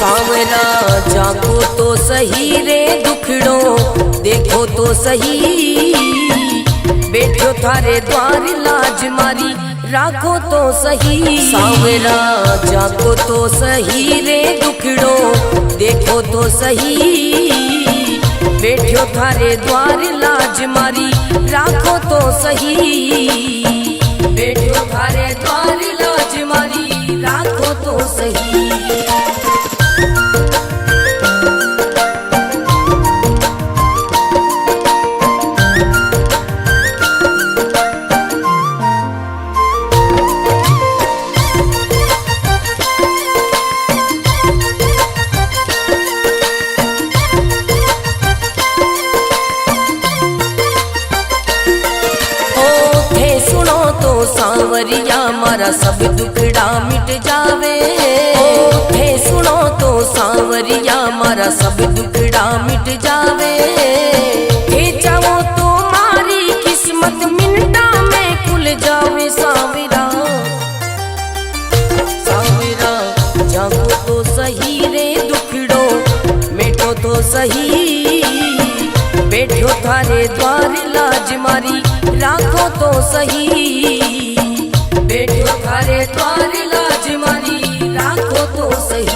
सांवरा जाको तो सही रे दुखड़ो देखो तो सही, बैठो थारे द्वार लाज मारी राखो तो सही। सांवरा जाको तो सही रे दुखड़ो देखो तो सही, बैठो थारे द्वार लाज मारी राखो तो सही, बैठो थारे द्वार लाज मारी राखो तो सही। सांवरिया मारा सब दुखड़ा मिट जावे, थे सुनो तो सांवरिया मारा सब दुखड़ा मिट जावे, थे चाहो तो मारी किस्मत मिनटा में खुल जावे। सांवरा सांवरा जागो तो सही रे दुखड़ो मिटो तो सही, बैठो थारे द्वार लाज मारी राखो तो सही, बैठो थारे द्वार लाज मारी राखो तो सही।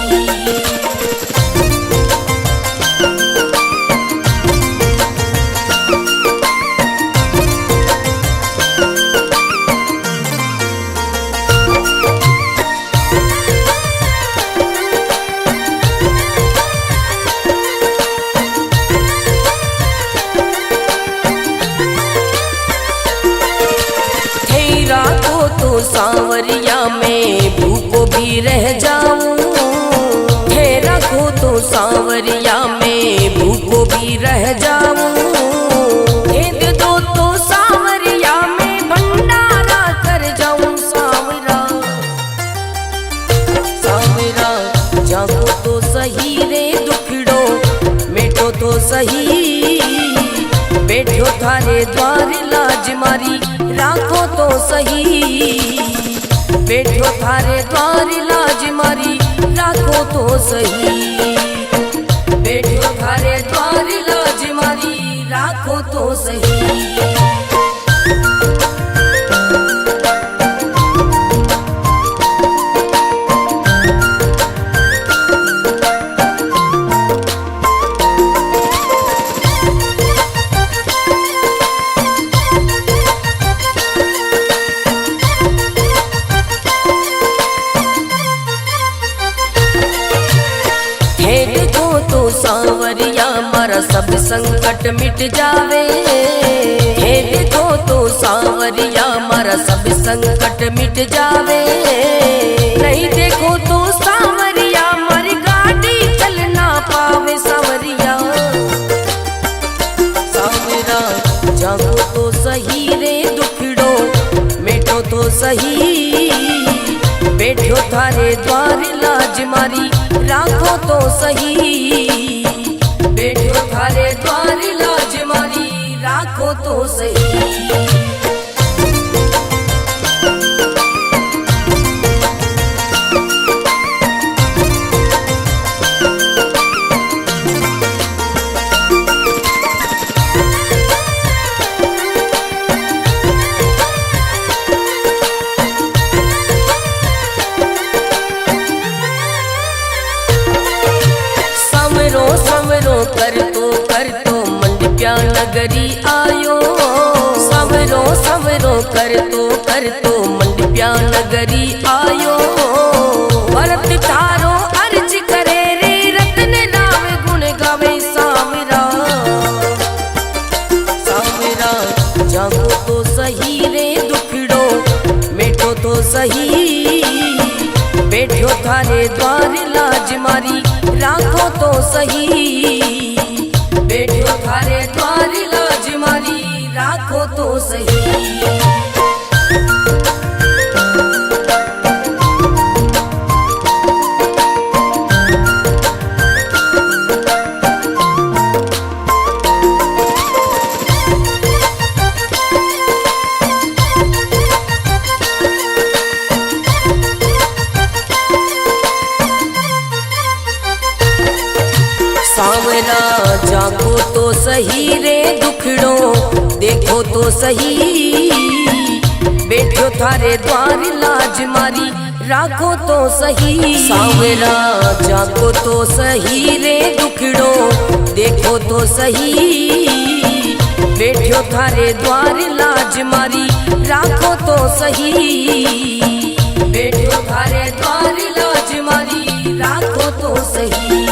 सांवरिया में भूखो भी रह जाऊं, थे रखो तो सांवरिया में भूखो भी रह जाऊं, भेद दो तो सांवरिया में भंडारा कर जाऊं। सांवरा सांवरा जागो तो सही रे दुखड़ो मिटो तो सही, बैठो थारे द्वार लाज मारी राखो तो सही, बैठो थारे द्वार लाज मारी राखो तो सही, बैठो थारे द्वार लाज मारी राखो तो सही। सांवरिया मारा सब संकट मिट जावे, हे देखो तो सांवरिया मारा सब संकट मिट जावे, नहीं देखो तो सांवरिया मारी गाड़ी चल ना पावे। सांवरिया सांवरा जागो तो सही रे दुखड़ो मिटो तो सही, बैठो थारे द्वार लाज मारी राखो तो सही, बैठो थारे द्वार लाज मारी राखो तो सही। कर तो मंडप्या नगरी आयो, सवरो सवरो कर तो मंडप्या नगरी आयो, भरत थारो अर्ज करे रे रतन नाम गुण गावे। सांवरा सांवरा जागो तो सही रे दुखड़ो मिटो तो सही, बैठो थारे द्वार लाज मारी राखो तो सही, बैठो थारे द्वार लाज मारी राखो तो सही। जागो तो सही रे दुखड़ो देखो तो सही, बैठो थारे द्वार लाज मारी राखो तो सही। सांवरा जागो तो सही रे दुखड़ो देखो तो सही, बैठो थारे द्वार लाज मारी राखो तो सही, बैठो थारे द्वार लाज मारी राखो तो सही।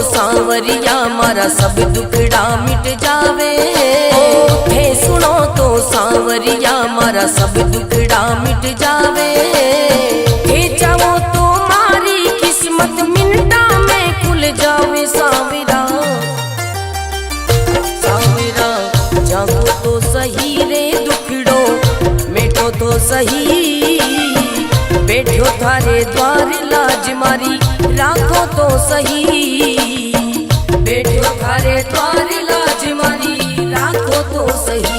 सांवरिया मारा सब दुखड़ा मिट जावे, हे सुनो तो सांवरिया मारा सब दुखड़ा मिट जावे। हे चाहो तो मारी किस्मत मिनटा में खुल जावे। सांवरा सांवरा जागो तो सही रे दुखड़ो मिटो तो सही, बैठो थारे द्वार लाज मारी राखो तो सही, बैठो थारे द्वार लाज मारी राखो तो सही।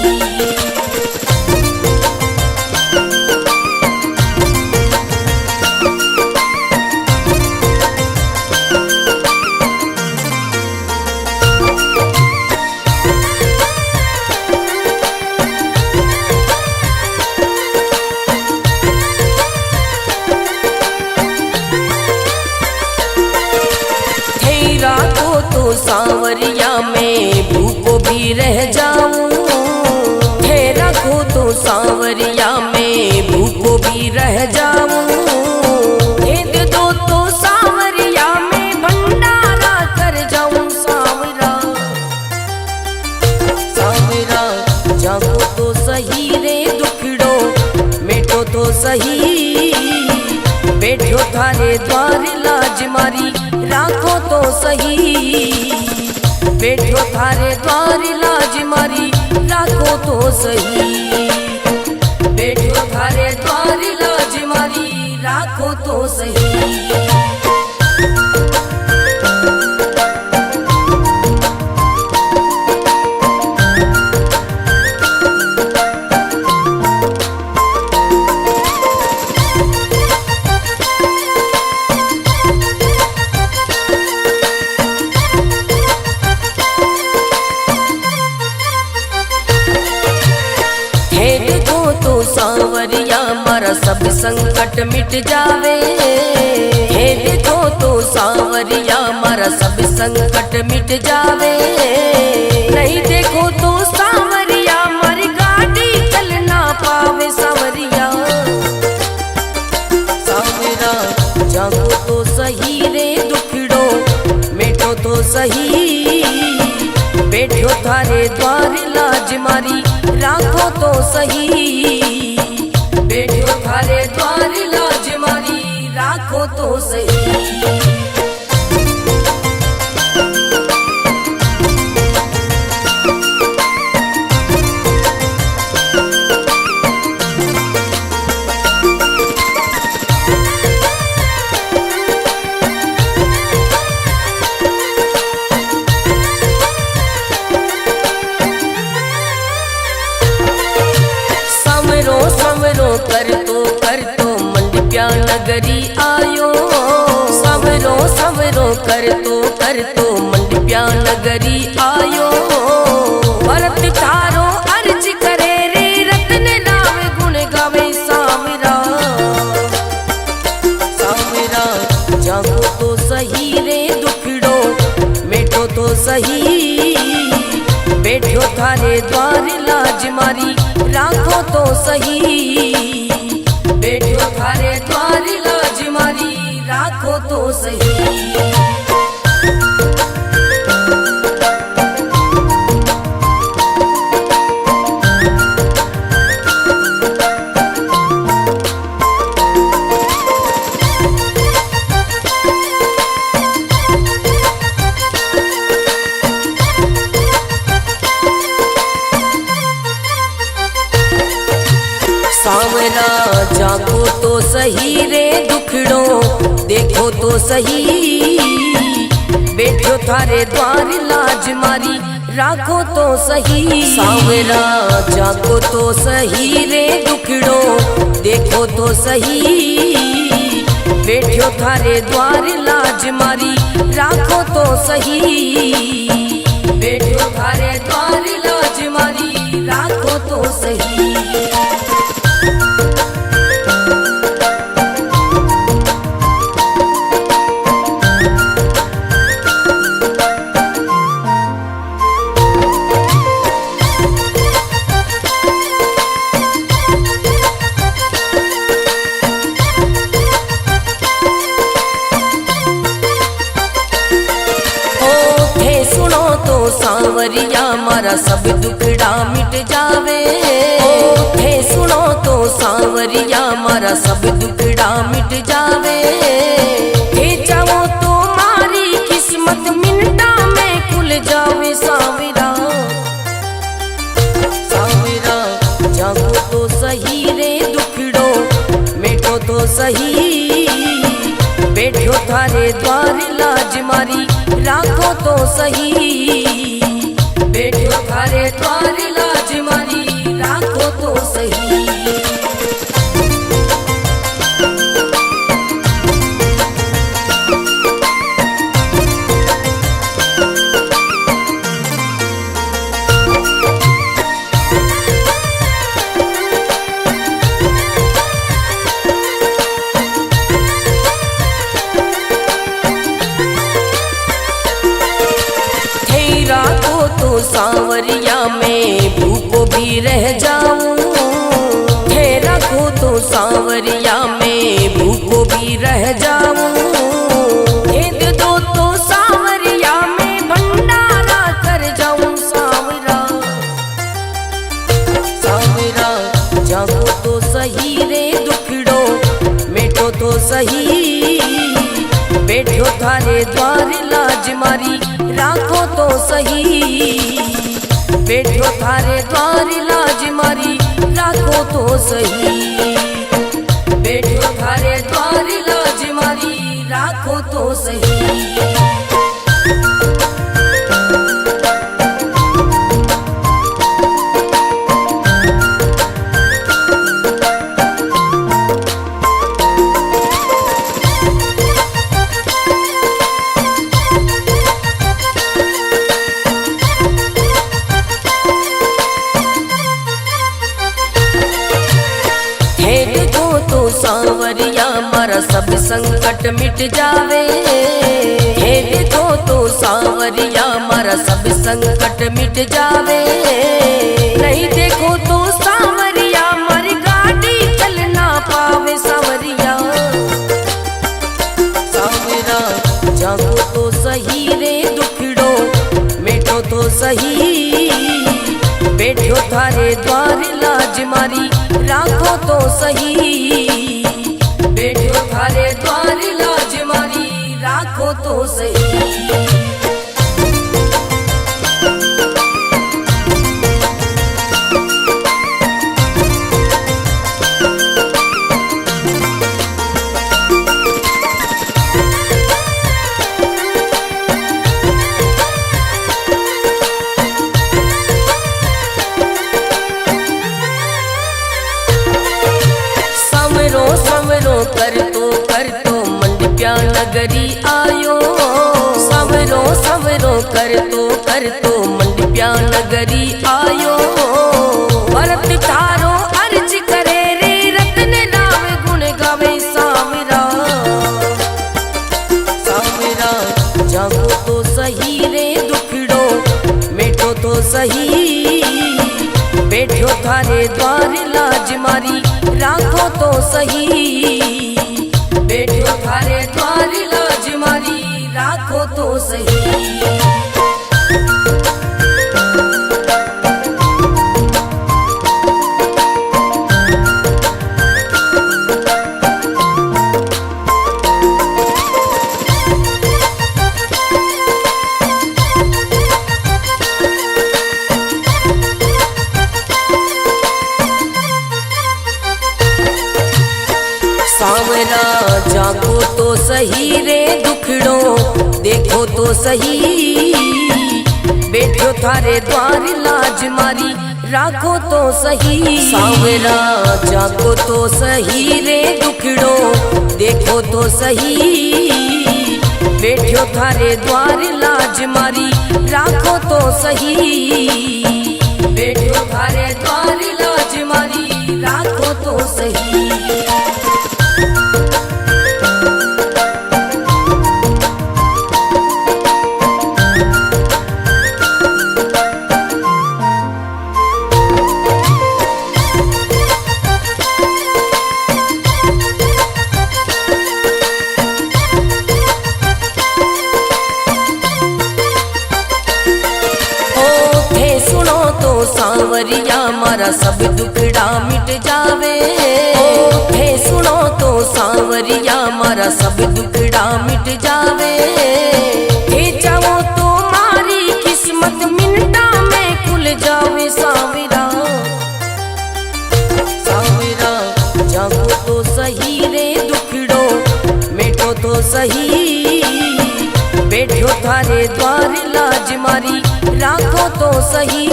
सांवरिया में भूखो भी रह जाऊं, हे रखो तो सांवरिया में भूखो भी रह जाऊं। हे दे दो तो सांवरिया में भंडारा कर जाऊं। सांवरा सांवरा जागो तो सही रे दुखड़ो मिटो तो सही, बैठो थारे द्वार लाज मारी राखो तो सही, बैठो थारे द्वार लाज मारी राखो तो सही, बैठो थारे द्वार लाज मारी राखो तो सही। सांवरिया मारा सब संकट मिट जावे, हे देखो तो सांवरिया मारा सब संकट मिट जावे। नहीं देखो तो सांवरिया मारी गाड़ी चल ना पावे। सांवरिया सांवरा जागो तो सही रे दुखड़ो मिटो तो सही, बैठो थारे द्वार लाज मारी राखो तो सही, बैठो थारे द्वार लाज मारी राखो तो सही। कर तो मंडप्या नगरी आयो। सवरो सवरो कर तो मंडप्या नगरी आयो। भरत तारो अर्ज करे रे रत्न राव गुण गावे। सांवरा सांवरा जागो तो सही रे दुखड़ो मिटो तो सही, बैठो थारे द्वार लाज मारी राखो तो सही, बैठो थारे द्वार लाज मारी राखो तो सही। सही रे दुखड़ो, देखो तो सही बैठो थारे द्वार लाज मारी, राखो तो सही सांवरा जाको तो सही रे दुखड़ो, देखो तो सही बैठो थारे द्वार लाज मारी, राखो तो सही बैठो थारे द्वार लाज मारी, राखो तो सही। सांवरिया मारा सब दुखड़ा मिट जावे, थे सुनो तो सांवरिया मारा सब दुखड़ा मिट जावे, थे चाहो तो मारी किस्मत मिनटा में खुल जावे सांवरा, सांवरा जागो तो सही रे दुखड़ो, मिटो तो सही बैठो थारे द्वार लाज मारी, राखो तो सही बैठो थारे द्वार लाज मारी, राखो तो सही। सांवरिया में भूखो भी रह जाऊं, ठहरा को तो सांवरिया में भूखो भी रह जाऊं, भेद दो तो सांवरिया में भंडारा कर जाऊं सांवरा, सांवरा जागो तो सही रे दुखड़ो, मिटो तो सही बैठो थारे द्वार लाज मारी, राखो तो सही बैठो थारे द्वार लाज मारी, राखो तो सही बैठो थारे द्वार लाज मारी, राखो तो सही। सांवरिया मारा सब संकट मिट जावे, हे देखो तो सांवरिया मारा सब संकट मिट जावे, नहीं देखो तो सांवरिया मारी गाड़ी चल ना पावे सांवरिया, सांवरा जागो तो सही रे दुखड़ो, मिटो तो सही बैठो थारे द्वार लाज मारी, राखो तो सही बैठो थारे द्वार लाज मारी, राखो तो सही। कर तो मंडप्या नगरी आयो, सवरो सवरो कर तो मंडप्या नगरी आयो, भरत तारो अर्ज करे रे रतन नाम गुण गावे सांवरा, सांवरा जागो तो सही रे दुखड़ो, मिटो तो सही बैठो थारे द्वार लाज मारी, राखो तो सही बैठो थारे द्वार लाज मारी, राखो तो सही। सही रे दुखड़ो देखो तो सही, बैठो थारे द्वार लाज मारी राखो तो सही। सांवरा जाको तो सही रे दुखड़ो देखो तो सही, बैठो थारे द्वार लाज मारी राखो तो सही, बैठो थारे द्वार लाज मारी राखो तो सही। सांवरिया मारा सब दुखड़ा मिट जावे, हे सुनो तो सांवरिया मारा सब दुखड़ा मिट जावे। हे चाहो तो मारी किस्मत मिनटा में खुल जावे। सांवरा सांवरा जागो तो सही रे दुखड़ो मिटो तो सही, बैठो थारे द्वार लाज मारी राखो तो सही,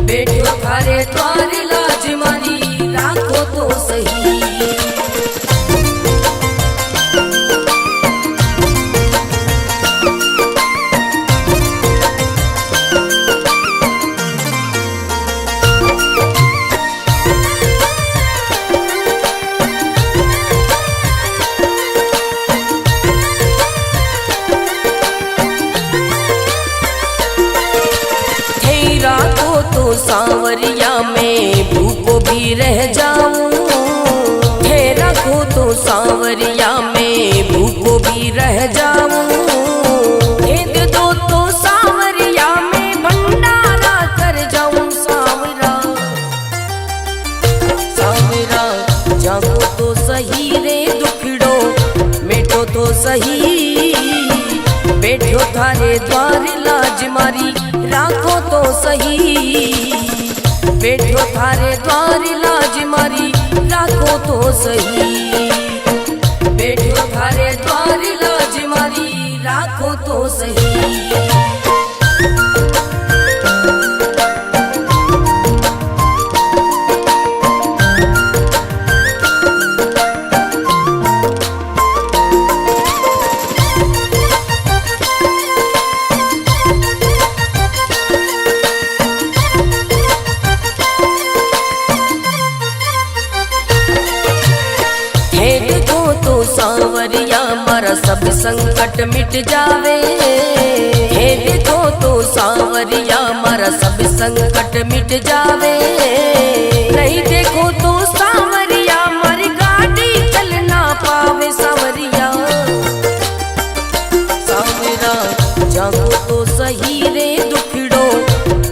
बैठो थारे द्वार लाज मारी राखो तो सही। सांवरिया में भूखो भी रह जाऊं, हे रखो तो सांवरिया में भूखो भी रह जाऊं। हे दे दो तो सांवरिया में भंडारा कर जाऊं। सांवरा सांवरा जागो तो सही रे दुखड़ो मिटो तो सही, बैठो थारे द्वार लाज मारी राखो तो सही, बैठो थारे द्वार लाज मारी राखो तो सही, बैठो थारे द्वार लाज मारी राखो तो सही। सांवरिया मारा सब संकट मिट जावे, हे देखो तो सांवरिया मारा सब संकट मिट जावे। नहीं देखो तो सांवरिया मारी गाड़ी चल ना पावे। सांवरिया सांवरा जागो तो सही रे दुखड़ो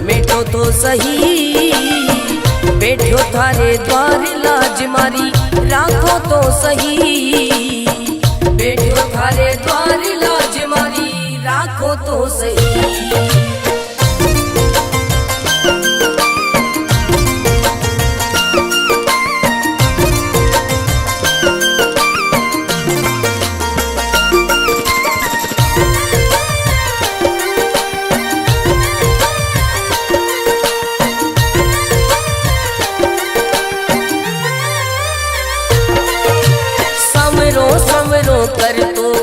मिटो तो सही, बैठो थारे द्वार लाज मारी राखो तो सही, बैठो थारे द्वार लाज मारी राखो तो सही।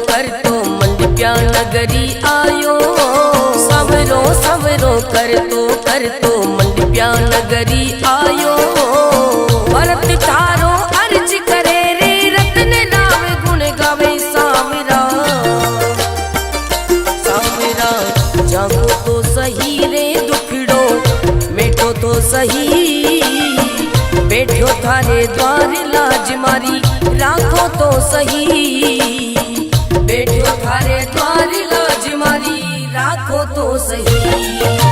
कर तो मंडप्या नगरी आयो। सवरो सवरो कर तो मंडप्या नगरी आयो। भरत तारो अर्ज करे रे रत्न नाम गुण गावे। सांवरा सांवरा जागो तो सही रे दुखड़ो मिटो तो सही, बैठो थारे द्वार लाज मारी राखो तो सही, बैठो थारे द्वार लाज मारी राखो तो सही।